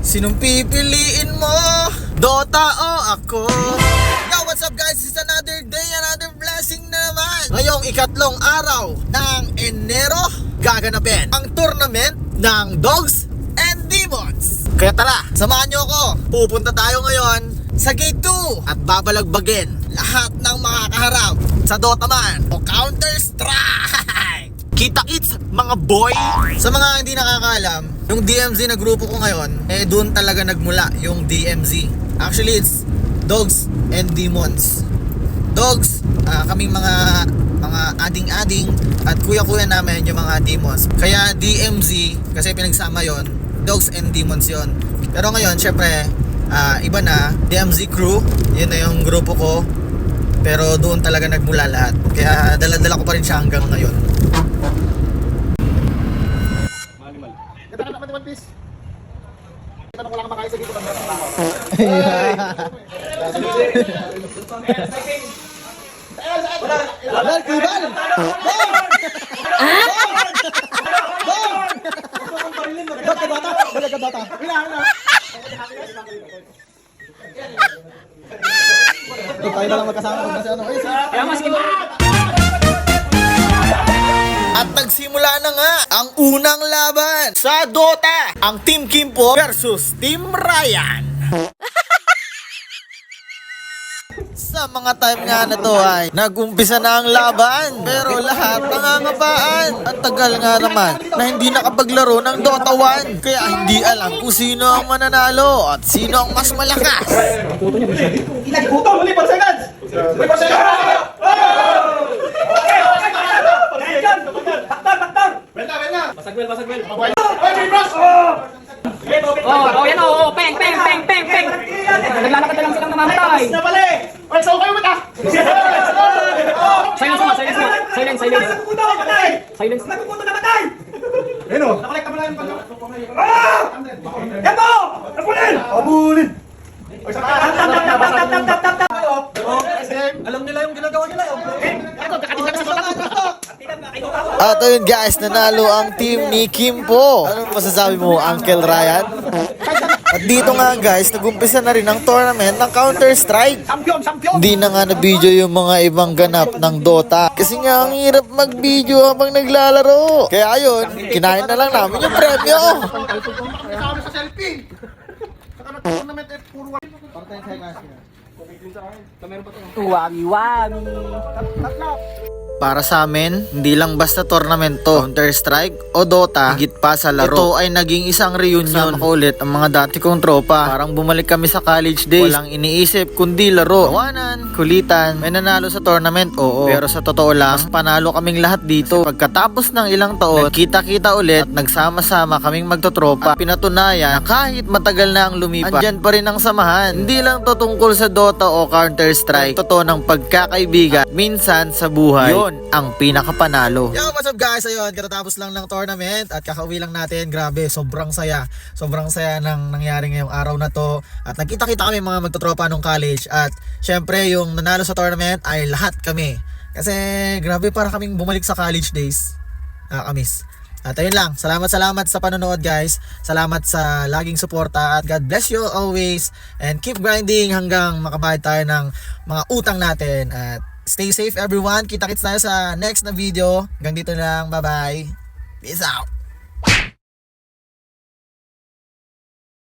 Sinong pipiliin mo? Dota o ako? Yo, what's up guys? It's another day, another blessing na naman. Ngayong ikatlong araw ng Enero, gaganapin ang tournament ng Dogs and Demons. Kaya tara, samahan nyo ako. Pupunta tayo ngayon sa Gate 2 at babalagbagin lahat ng mga kaharap sa Dota man o Counter-Strike. Kita-kits mga boy. Sa mga hindi nakakaalam, yung DMZ na grupo ko ngayon, doon talaga nagmula yung DMZ. Actually, it's Dogs and Demons. Dogs, kaming mga ading-ading, at kuya-kuya namin yung mga Demons. Kaya DMZ, kasi pinagsama yon, Dogs and Demons yon. Pero ngayon, syempre, iba na, DMZ crew, yun na yung grupo ko. Pero doon talaga nagmula lahat. Kaya dala-dala ko pa rin siya hanggang ngayon. Ito ka naman, One Piece. Ito ko lang makain sa dito. Wala, kibal! Ba't ka bata? Wala ka bata? Tayo na lang magkasama kung nasa ano. At nagsimula na nga ang unang laban sa Dota. Ang Team Kimpo versus Team Ryan. Sa mga time nga na to ay nag-umpisa na ang laban, pero lahat nangangapaan. Ang tagal nga naman na hindi nakapaglaro ng Dota 1, kaya hindi alam kung sino ang mananalo at sino ang mas malakas. Ilan puto, muli perseguns! Muli perseguns! Taktar! Benta! Basagwel! Ay, may bros! Yan o, peng! Naglalakad na lang silang namamatay. Na pala eh! Ay, saan kayo mata? Silence. Nagpupunto na matay! Ano? Nakolekta mo lang yung pagkakas. Yan mo! Napulin! Abulin! Tap! Alam nila yung ginagawa nila. At ayun guys, nanalo ang team ni Kimpo. Anong masasabi mo, Uncle Ryan? At dito nga guys, nag-umpisa na rin ang tournament ng Counter-Strike. Hindi na nga na-video yung mga ibang ganap ng Dota. Kasi nga ang hirap mag-video habang naglalaro. Kaya ayun, kinain na lang namin yung premyo. Kasama sa selfie! Saka nag-tournament at puro Wagi. Para sa amin, hindi lang basta tournament to, Counter-Strike o Dota, higit pa sa laro. Ito ay naging isang reunion. Sama ko ulit ang mga dati kong tropa. Parang bumalik kami sa college days. Walang iniisip kundi laro. Tawanan, kulitan, may nanalo sa tournament, oo. Pero sa totoo lang, mas panalo kaming lahat dito. Pagkatapos ng ilang taon, nagkita-kita ulit at nagsama-sama kaming magtotropa. At pinatunayan na kahit matagal na ang lumipas, andyan pa rin ang samahan. Hindi lang to tungkol sa Dota o Counter-Strike. Totoo ng pagkakaibigan, minsan sa buhay. Yun ang pinakapanalo. Yo, what's up guys? Ayun, katatapos lang ng tournament at kakauwi lang natin. Grabe, sobrang saya. Sobrang saya ng nangyari ngayong araw na to. At nagkita-kita kami mga magtotropa nung college. At syempre, yung nanalo sa tournament ay lahat kami. Kasi grabe, para kaming bumalik sa college days. Nakakamiss. At ayun lang, salamat sa panonood guys. Salamat sa laging suporta at God bless you always. And keep grinding hanggang makabayad tayo ng mga utang natin. At stay safe everyone. Kita-kits tayo sa next na video. Hanggang dito lang. Bye-bye. Peace out.